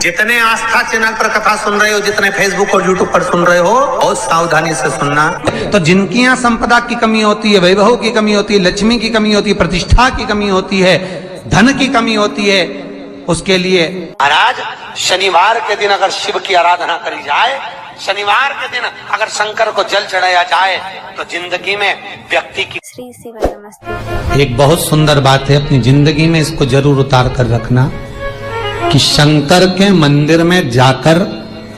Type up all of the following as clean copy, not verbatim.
जितने आस्था चैनल पर कथा सुन रहे हो, जितने फेसबुक और यूट्यूब पर सुन रहे हो, बहुत सावधानी से सुनना। तो जिनकी यहाँ संपदा की कमी होती है, वैभव की कमी होती है, लक्ष्मी की कमी होती है, प्रतिष्ठा की कमी होती है, धन की कमी होती है, उसके लिए महाराज शनिवार के दिन अगर शिव की आराधना करी जाए, शनिवार के दिन अगर शंकर को जल चढ़ाया जाए, तो जिंदगी में व्यक्ति की श्री शिव नमस्ते। एक बहुत सुंदर बात है, अपनी जिंदगी में इसको जरूर उतार कर रखना कि शंकर के मंदिर में जाकर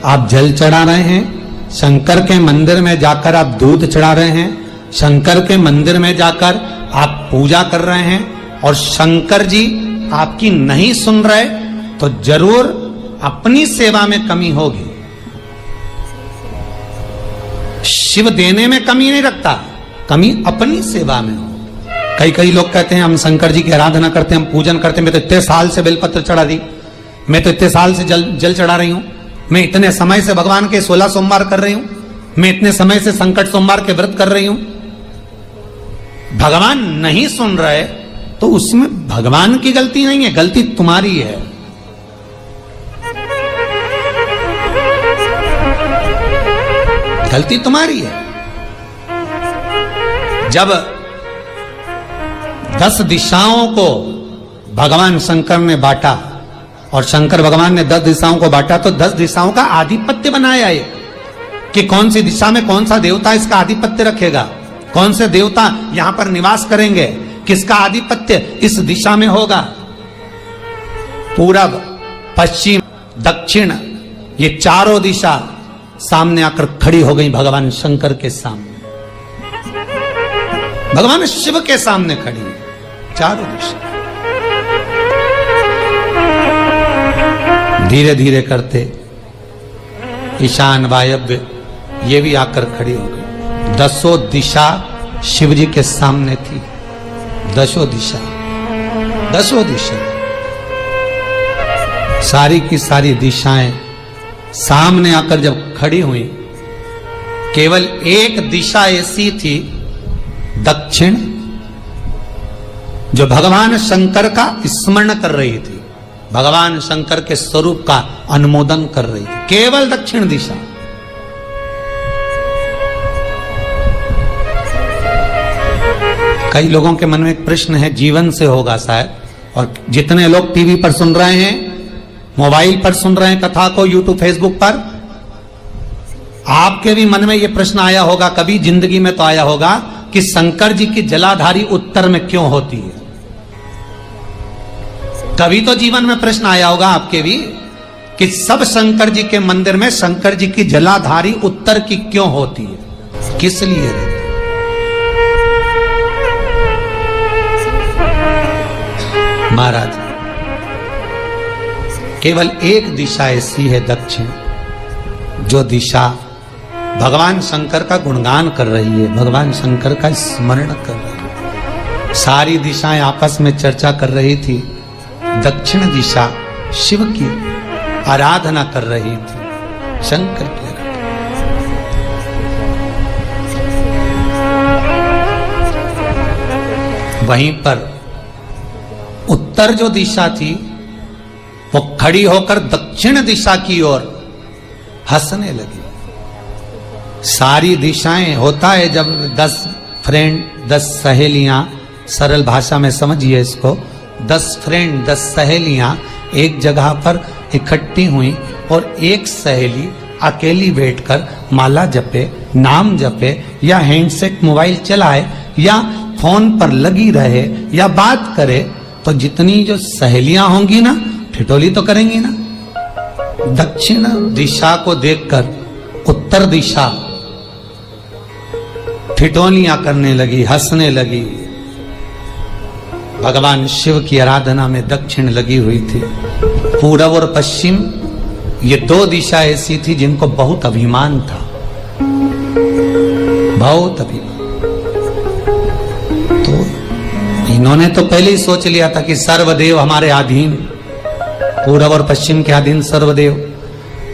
आप जल चढ़ा रहे हैं, शंकर के मंदिर में जाकर आप दूध चढ़ा रहे हैं, शंकर के मंदिर में जाकर आप पूजा कर रहे हैं और शंकर जी आपकी नहीं सुन रहे, तो जरूर अपनी सेवा में कमी होगी। शिव देने में कमी नहीं रखता, कमी अपनी सेवा में हो। कई लोग कहते हैं हम शंकर जी की आराधना करते हैं, हम पूजन करते हैं, मैं तो इतने साल से बेलपत्र चढ़ा दी, मैं तो इतने साल से जल चढ़ा रही हूं, मैं इतने समय से भगवान के 16 सोमवार कर रही हूं, मैं इतने समय से संकट सोमवार के व्रत कर रही हूं। भगवान नहीं सुन रहे तो उसमें भगवान की गलती नहीं है, गलती तुम्हारी है। गलती तुम्हारी है। जब 10 दिशाओं को भगवान शंकर ने बांटा और शंकर भगवान ने 10 दिशाओं को बांटा, तो 10 दिशाओं का आधिपत्य बनाया है कि कौन सी दिशा में कौन सा देवता इसका आधिपत्य रखेगा, कौन से देवता यहां पर निवास करेंगे, किसका आधिपत्य इस दिशा में होगा। पूरब, पश्चिम, दक्षिण, ये चारों दिशा सामने आकर खड़ी हो गई भगवान शंकर के सामने, भगवान शिव के सामने खड़ी, चारों दिशा। धीरे धीरे करते ईशान, वायव्य, ये भी आकर खड़ी हो गई। 10 दिशा शिव जी के सामने थी, 10 दिशा, 10 दिशा, सारी की सारी दिशाएं सामने आकर जब खड़ी हुई, केवल एक दिशा ऐसी थी, दक्षिण, जो भगवान शंकर का स्मरण कर रही थी, भगवान शंकर के स्वरूप का अनुमोदन कर रही थी, केवल दक्षिण दिशा। कई लोगों के मन में एक प्रश्न है, जीवन से होगा शायद, और जितने लोग टीवी पर सुन रहे हैं, मोबाइल पर सुन रहे हैं कथा को, यूट्यूब, फेसबुक पर, आपके भी मन में यह प्रश्न आया होगा, कभी जिंदगी में तो आया होगा कि शंकर जी की जलाधारी उत्तर में क्यों होती है। कभी तो जीवन में प्रश्न आया होगा आपके भी कि सब शंकर जी के मंदिर में शंकर जी की जलाधारी उत्तर की क्यों होती है, किस लिए रहती है। महाराज, केवल एक दिशा ऐसी है, दक्षिण, जो दिशा भगवान शंकर का गुणगान कर रही है, भगवान शंकर का स्मरण कर रही है। सारी दिशाएं आपस में चर्चा कर रही थी, दक्षिण दिशा शिव की आराधना कर रही थी, शंकर की आराधना। वहीं पर उत्तर जो दिशा थी, वो खड़ी होकर दक्षिण दिशा की ओर हंसने लगी। सारी दिशाएं, होता है जब 10 फ्रेंड, 10 सहेलियां, सरल भाषा में समझिए इसको, 10 फ्रेंड, 10 सहेलियां एक जगह पर इकट्ठी हुई और एक सहेली अकेली बैठकर माला जपे, नाम जपे, या हैंडसेट मोबाइल चलाए, या फोन पर लगी रहे, या बात करे, तो जितनी जो सहेलियां होंगी ना, ठिठोली तो करेंगी ना। दक्षिण दिशा को देखकर उत्तर दिशा ठिठोलियां करने लगी, हंसने लगी। भगवान शिव की आराधना में दक्षिण लगी हुई थी। पूरब और पश्चिम, ये 2 दिशा ऐसी थी जिनको बहुत अभिमान था, बहुत अभिमान। तो इन्होंने तो पहले ही सोच लिया था कि सर्वदेव हमारे अधीन, पूरब और पश्चिम के अधीन सर्वदेव।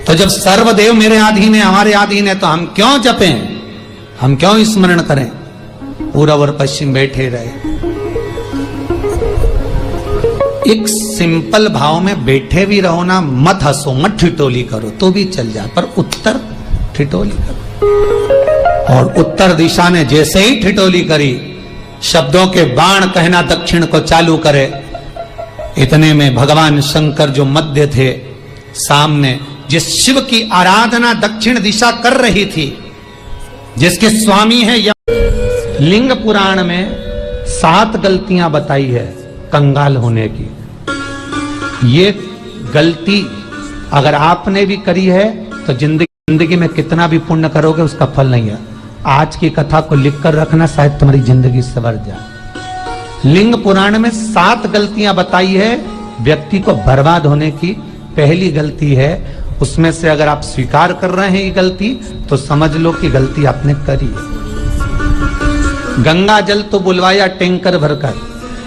तो जब सर्वदेव मेरे अधीन है, हमारे अधीन है, तो हम क्यों जपें, हम क्यों स्मरण करें। पूरब और पश्चिम बैठे रहे। एक सिंपल भाव में बैठे भी रहो ना, मत हंसो, मत ठिठोली करो तो भी चल जाए, पर उत्तर ठिठोली करो। और उत्तर दिशा ने जैसे ही ठिठोली करी, शब्दों के बाण कहना दक्षिण को चालू करे, इतने में भगवान शंकर जो मध्य थे सामने, जिस शिव की आराधना दक्षिण दिशा कर रही थी, जिसके स्वामी है लिंग पुराण में 7 गलतियां बताई है कंगाल होने की। ये गलती अगर आपने भी करी है तो जिंदगी में कितना भी पुण्य करोगे उसका फल नहीं है। आज की कथा को लिखकर रखना, शायद तुम्हारी जिंदगी संवर जाए। लिंग पुराण में 7 गलतियां बताई है व्यक्ति को बर्बाद होने की। पहली गलती है, उसमें से अगर आप स्वीकार कर रहे हैं ये गलती, तो समझ लो कि गलती आपने करी है। गंगा जल तो बुलवाया टैंकर भरकर,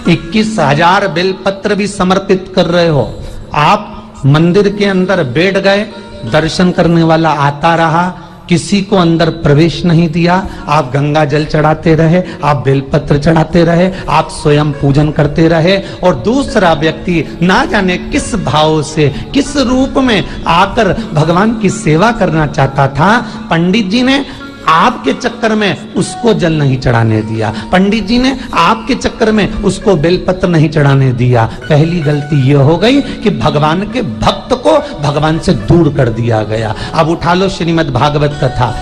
21,000 बेलपत्र भी समर्पित कर रहे हो, आप मंदिर के अंदर बैठ गए, दर्शन करने वाला आता रहा, किसी को अंदर प्रवेश नहीं दिया, आप गंगा जल चढ़ाते रहे, आप बेलपत्र चढ़ाते रहे, आप स्वयं पूजन करते रहे, और दूसरा व्यक्ति ना जाने किस भाव से, किस रूप में आकर भगवान की सेवा करना चाहता था। पंडित जी ने आपके चक्कर में उसको जल नहीं चढ़ाने दिया, पंडित जी ने आपके चक्कर में उसको बेलपत्र नहीं चढ़ाने दिया। पहली गलती यह हो गई कि भगवान के भक्त को भगवान से दूर कर दिया गया। अब उठा लो श्रीमद् भागवत कथा।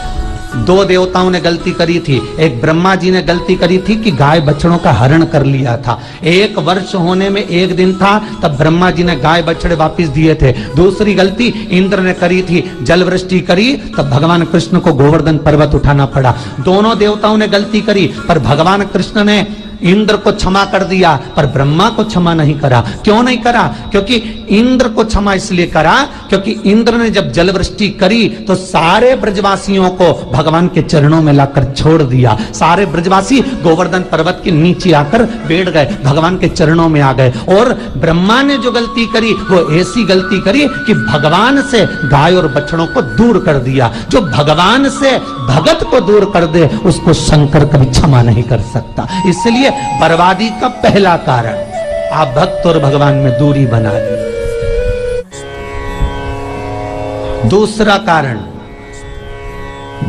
2 देवताओं ने गलती करी थी। एक ब्रह्मा जी ने गलती करी थी कि गाय बछड़ों का हरण कर लिया था। 1 वर्ष होने में 1 दिन था, तब ब्रह्मा जी ने गाय बछड़े वापस दिए थे। दूसरी गलती इंद्र ने करी थी, जल वृष्टि करी, तब भगवान कृष्ण को गोवर्धन पर्वत उठाना पड़ा। दोनों देवताओं ने गलती करी, पर भगवान कृष्ण ने इंद्र को क्षमा कर दिया, पर ब्रह्मा को क्षमा नहीं करा। क्यों नहीं करा? क्योंकि इंद्र को क्षमा इसलिए करा क्योंकि इंद्र ने जब जल वृष्टि करी तो सारे ब्रजवासियों को भगवान के चरणों में लाकर छोड़ दिया। सारे ब्रजवासी गोवर्धन पर्वत के नीचे आकर बैठ गए, भगवान के चरणों में आ गए। और ब्रह्मा ने जो गलती करी वो ऐसी गलती करी कि भगवान से गाय और बछड़ों को दूर कर दिया। जो भगवान से भगत को दूर कर दे उसको शंकर कभी क्षमा नहीं कर सकता। इसलिए बर्बादी का पहला कारण, आप भक्त और भगवान में दूरी बना ली। दूसरा कारण,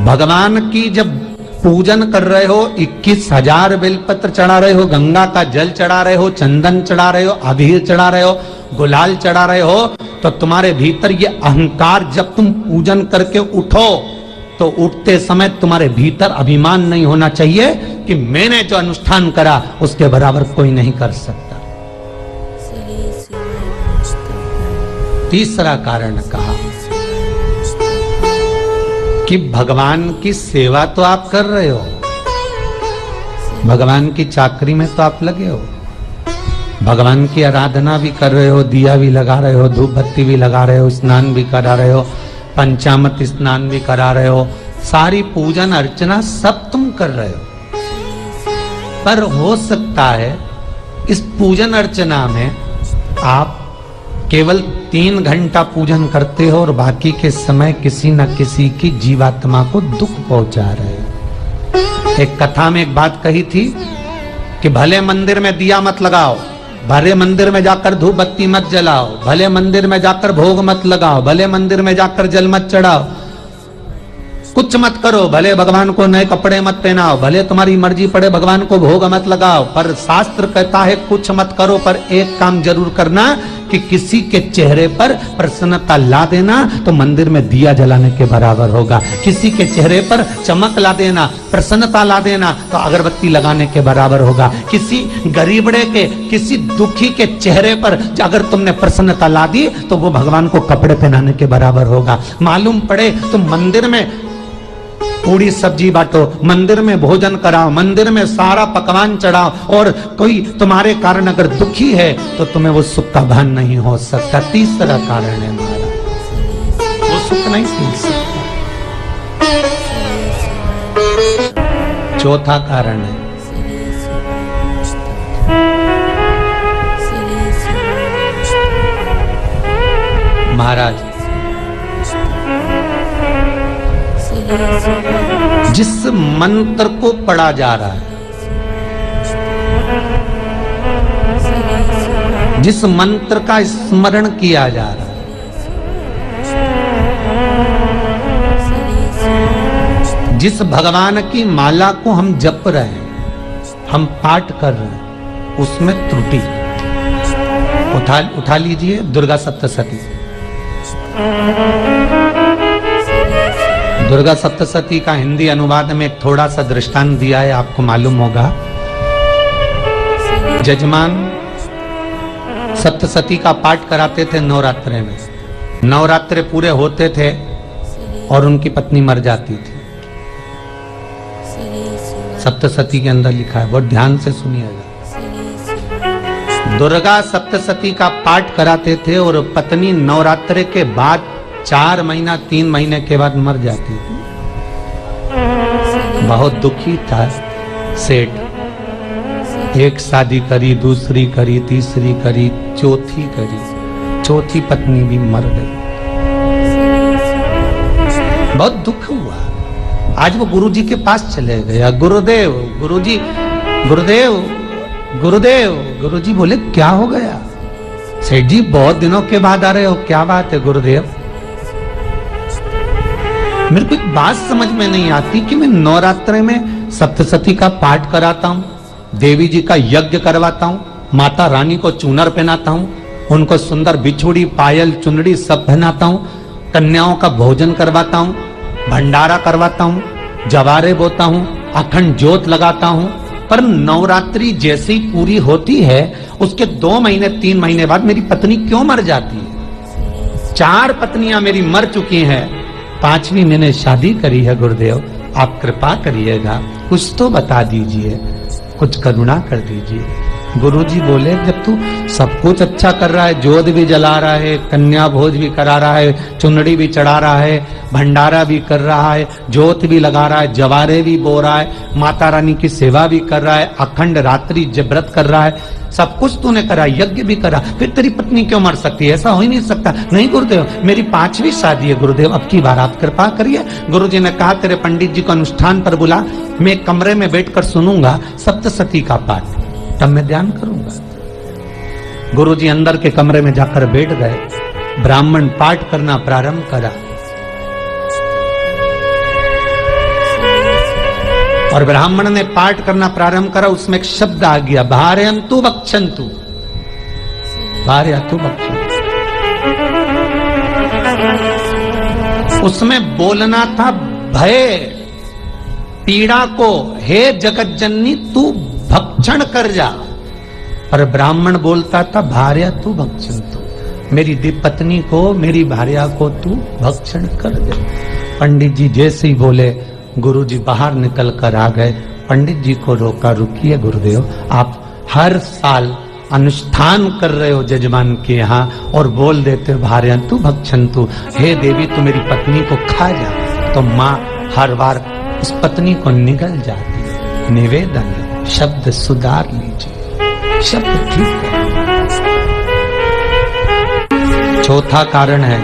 भगवान की जब पूजन कर रहे हो, 21,000 बेलपत्र चढ़ा रहे हो, गंगा का जल चढ़ा रहे हो, चंदन चढ़ा रहे हो, अबीर चढ़ा रहे हो, गुलाल चढ़ा रहे हो, तो तुम्हारे भीतर ये अहंकार, जब तुम पूजन करके उठो तो उठते समय तुम्हारे भीतर अभिमान नहीं होना चाहिए कि मैंने जो अनुष्ठान करा उसके बराबर कोई नहीं कर सकता। तीसरा कारण कहा कि भगवान की सेवा तो आप कर रहे हो, भगवान की चाकरी में तो आप लगे हो, भगवान की आराधना भी कर रहे हो, दिया भी लगा रहे हो, धूप बत्ती भी लगा रहे हो, स्नान भी करा रहे हो, पंचामृत स्नान भी करा रहे हो, सारी पूजन अर्चना सब तुम कर रहे हो। पर हो सकता है इस पूजन अर्चना में आप केवल 3 घंटा पूजन करते हो और बाकी के समय किसी न किसी की जीवात्मा को दुख पहुंचा रहे हो। एक कथा में एक बात कही थी कि भले मंदिर में दिया मत लगाओ, भले मंदिर में जाकर धूप बत्ती मत जलाओ, भले मंदिर में जाकर भोग मत लगाओ, भले मंदिर में जाकर जल मत चढ़ाओ, कुछ मत करो, भले भगवान को नए कपड़े मत पहनाओ, भले तुम्हारी मर्जी पड़े भगवान को भोग मत लगाओ, पर शास्त्र कहता है कुछ मत करो, पर एक काम जरूर करना कि किसी के चेहरे पर प्रसन्नता ला देना तो मंदिर में दिया जलाने के बराबर होगा। किसी के चेहरे पर चमक ला देना, प्रसन्नता ला देना तो अगरबत्ती लगाने के बराबर होगा। किसी गरीबड़े के, किसी दुखी के चेहरे पर अगर तुमने प्रसन्नता ला दी तो वो भगवान को कपड़े पहनाने के बराबर होगा। मालूम पड़े तुम मंदिर में पूरी सब्जी बांटो, मंदिर में भोजन कराओ, मंदिर में सारा पकवान चढ़ाओ, और कोई तुम्हारे कारण अगर दुखी है तो तुम्हें वो सुख का भान नहीं हो सकता। तीसरा कारण है हमारा, वो सुख नहीं मिल सकता। चौथा कारण है महाराज, जिस मंत्र को पढ़ा जा रहा है, जिस मंत्र का स्मरण किया जा रहा है, जिस भगवान की माला को हम जप रहे हैं, हम पाठ कर रहे हैं, उसमें त्रुटि उठा लीजिए। दुर्गा सप्तशती, दुर्गा सप्तशती का हिंदी अनुवाद में एक थोड़ा सा दृष्टांत दिया है, आपको मालूम होगा। जजमान सप्तशती का पाठ कराते थे नवरात्रे में। नवरात्रे पूरे होते थे और उनकी पत्नी मर जाती थी। सप्तशती के अंदर लिखा है, बहुत ध्यान से सुनिएगा। दुर्गा सप्तशती का पाठ कराते थे और पत्नी नवरात्रे के बाद 4 महीना 3 महीने के बाद मर जाती थी। बहुत दुखी था सेठ। एक शादी करी, दूसरी करी, तीसरी करी, चौथी करी, चौथी पत्नी भी मर गई। बहुत दुख हुआ। आज वो गुरुजी के पास चले गया। गुरुदेव, गुरुजी, गुरुदेव, गुरुदेव। गुरुजी बोले क्या हो गया? सेठ जी बहुत दिनों के बाद आ रहे हो, क्या बात है गुरुदेव? मेरे को एक बात समझ में नहीं आती कि मैं नवरात्रे में सप्तशती का पाठ कराता हूँ, देवी जी का यज्ञ करवाता हूँ, माता रानी को चूनर पहनाता हूँ, उनको सुंदर बिछुड़ी, पायल, चुनरी सब पहनाता हूँ, कन्याओं का भोजन करवाता हूँ, भंडारा करवाता हूँ, जवारे बोता हूँ, अखंड ज्योत लगाता हूँ, पर नवरात्रि जैसे ही पूरी होती है उसके 2 महीने 3 महीने बाद मेरी पत्नी क्यों मर जाती है? 4 पत्नियां मेरी मर चुकी हैं, 5वीं मैंने शादी करी है। गुरुदेव आप कृपा करिएगा, कुछ तो बता दीजिए, कुछ करुणा कर दीजिए। गुरुजी बोले जब तू सब कुछ अच्छा कर रहा है, जोत भी जला रहा है, कन्या भोज भी करा रहा है, चुनरी भी चढ़ा रहा है, भंडारा भी कर रहा है, जोत भी लगा रहा है, जवारे भी बो रहा है, माता रानी की सेवा भी कर रहा है, अखंड रात्रि व्रत कर रहा है, सब कुछ तूने करा, यज्ञ भी करा, फिर तेरी पत्नी क्यों मर सकती है? ऐसा हो ही नहीं सकता। नहीं गुरुदेव, मेरी 5वीं शादी है गुरुदेव, अब की बार आप कृपा करिए। गुरुजी ने कहा तेरे पंडित जी को अनुष्ठान पर बुला, मैं कमरे में बैठकर सुनूंगा सप्तशती का पाठ, तब मैं ध्यान करूंगा। गुरुजी अंदर के कमरे में जाकर बैठ गए, ब्राह्मण पाठ करना प्रारंभ करा और ब्राह्मण ने पाठ करना प्रारंभ करा। उसमें एक शब्द आ गया, भारयन्तु भक्षन्तु, भारयन्तु भक्षन्तु। उसमें बोलना था भय, पीड़ा को, हे जगत जननी तू भक्षण कर जा, पर ब्राह्मण बोलता था भार्या तू भक्षण तू, मेरी पत्नी को, मेरी भार्या को तू भक्षण कर दे। पंडित जी जैसे ही बोले गुरुजी बाहर निकल कर आ गए। पंडित जी को रोका, रुकिए गुरुदेव, आप हर साल अनुष्ठान कर रहे हो जजमान के यहाँ और बोल देते हो भार्या तू भक्षण तू, हे देवी तू मेरी पत्नी को खा जा, तो माँ हर बार उस पत्नी को निगल जाती है। निवेदन शब्द सुधार लीजिए, शब्द ठीक है। चौथा कारण है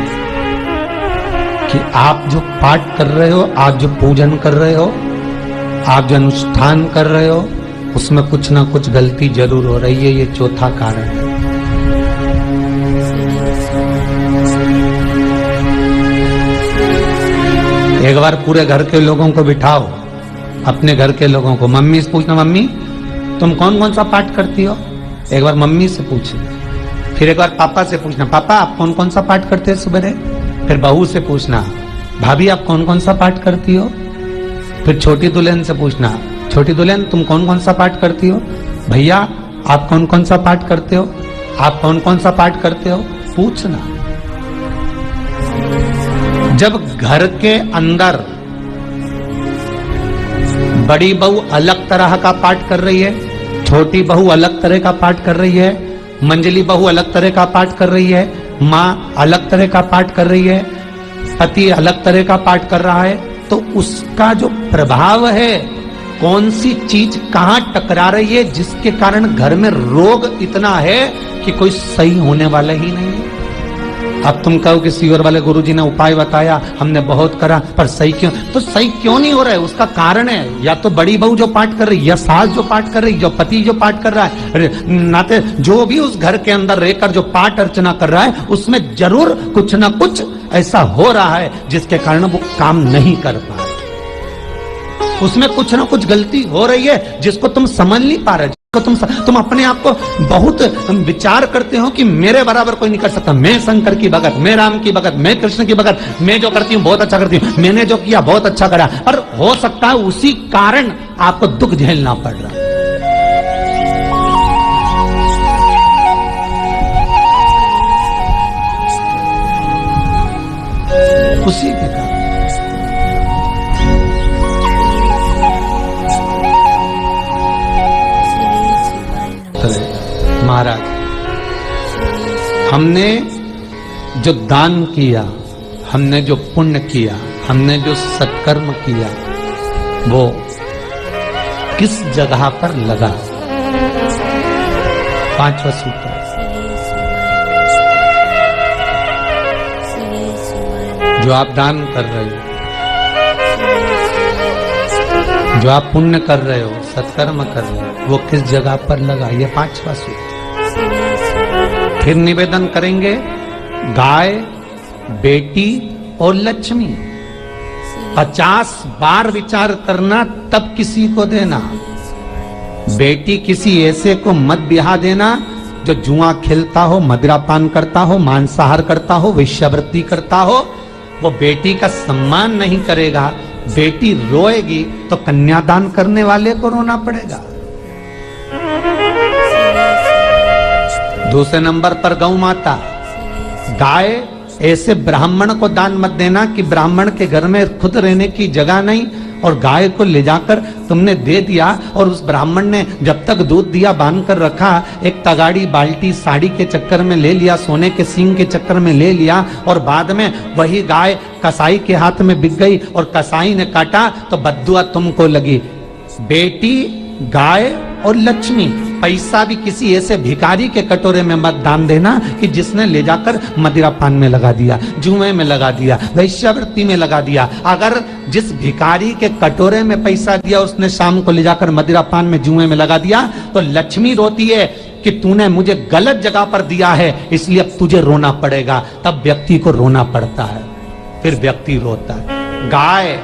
कि आप जो पाठ कर रहे हो, आप जो पूजन कर रहे हो, आप जो अनुष्ठान कर रहे हो, उसमें कुछ ना कुछ गलती जरूर हो रही है। ये चौथा कारण है। एक बार पूरे घर के लोगों को बिठाओ, अपने घर के लोगों को, मम्मी से पूछना मम्मी तुम कौन कौन सा पाठ करती हो? एक बार मम्मी से पूछना, फिर एक बार पापा से पूछना, पापा आप कौन कौन सा पाठ करते हैं सुबह? फिर बहू से पूछना, भाभी आप कौन कौन सा पाठ करती हो? फिर छोटी दुल्हन से पूछना, छोटी दुल्हन तुम कौन कौन सा पाठ करती हो? भैया आप कौन कौन सा पाठ करते हो? आप कौन कौन सा पाठ करते हो? पूछना। जब घर के अंदर बड़ी बहू अलग तरह का पाठ कर रही है, छोटी बहू अलग तरह का पाठ कर रही है, मंजली बहू अलग तरह का पाठ कर रही है, माँ अलग तरह का पाठ कर रही है, पति अलग तरह का पाठ कर रहा है, तो उसका जो प्रभाव है, कौन सी चीज कहां टकरा रही है, जिसके कारण घर में रोग इतना है कि कोई सही होने वाला ही नहीं है। अब तुम कहो कि सीवर वाले गुरुजी ने उपाय बताया, हमने बहुत करा, पर सही क्यों? तो सही क्यों नहीं हो रहा है, उसका कारण है या तो बड़ी बहू जो पाठ कर रही, या सास जो पाठ कर रही, जो पति जो पाठ कर रहा है, नाते जो भी उस घर के अंदर रहकर जो पाठ अर्चना कर रहा है, उसमें जरूर कुछ ना कुछ ऐसा हो रहा है जिसके कारण वो काम नहीं कर पा रहे। उसमें कुछ ना कुछ गलती हो रही है जिसको तुम समझ नहीं पा रहे। तुम अपने आप को बहुत विचार करते हो कि मेरे बराबर कोई नहीं कर सकता, मैं शंकर की भगत, मैं राम की भगत, मैं कृष्ण की भगत, मैं जो करती हूँ बहुत अच्छा करती हूँ, मैंने जो किया बहुत अच्छा करा, पर हो सकता है उसी कारण आपको दुख झेलना पड़ रहा है। उसी के कारण महाराज, हमने जो दान किया, हमने जो पुण्य किया, हमने जो सत्कर्म किया, वो किस जगह पर लगा? पांचवा सूत्र, जो आप दान कर रहे हो, जो आप पुण्य कर रहे हो, सत्कर्म कर रहे हो, वो किस जगह पर लगा? ये पांचवा सूत्र। फिर निवेदन करेंगे, गाय, बेटी और लक्ष्मी 50 बार विचार करना, तब किसी को देना। बेटी किसी ऐसे को मत ब्याह देना जो जुआ खेलता हो, मदिरापान करता हो, मांसाहार करता हो, वेश्यावृत्ति करता हो। वो बेटी का सम्मान नहीं करेगा। बेटी रोएगी तो कन्यादान करने वाले को रोना पड़ेगा। दूसरे नंबर पर गौ माता, गाय ऐसे ब्राह्मण को दान मत देना कि ब्राह्मण के घर में खुद रहने की जगह नहीं और गाय को ले जाकर तुमने दे दिया और उस ब्राह्मण ने जब तक दूध दिया बांध कर रखा, एक तगाड़ी बाल्टी साड़ी के चक्कर में ले लिया, सोने के सींग के चक्कर में ले लिया और बाद में वही गाय कसाई के हाथ में बिक गई और कसाई ने काटा तो बद्दुआ तुमको लगी। बेटी, गाय और लक्ष्मी, पैसा भी किसी ऐसे भिखारी के कटोरे में मत दान देना कि जिसने ले जाकर मदिरापान में लगा दिया, जुए में लगा दिया, वेश्यावृत्ति में लगा दिया। अगर जिस भिखारी के कटोरे में पैसा दिया उसने शाम को ले जाकर मदिरापान में, जुए में लगा दिया, तो लक्ष्मी रोती है कि तूने मुझे गलत जगह पर दिया है, इसलिए अब तुझे रोना पड़ेगा। तब व्यक्ति को रोना पड़ता है, फिर व्यक्ति रोता है। गाय,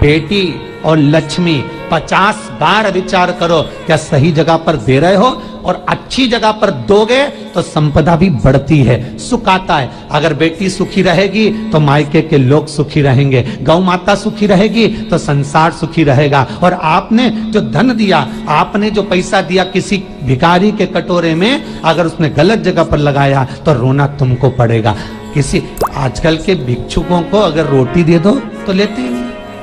बेटी और लक्ष्मी 50 बार विचार करो, क्या सही जगह पर दे रहे हो? और अच्छी जगह पर दोगे तो संपदा भी बढ़ती है, सुख आता है। अगर बेटी सुखी रहेगी तो मायके के लोग सुखी रहेंगे, गौ माता सुखी रहेगी तो संसार सुखी रहेगा। और आपने जो धन दिया, आपने जो पैसा दिया किसी भिखारी के कटोरे में, अगर उसने गलत जगह पर लगाया तो रोना तुमको पड़ेगा। किसी आजकल के भिक्षुकों को अगर रोटी दे दो तो लेते ही नहीं।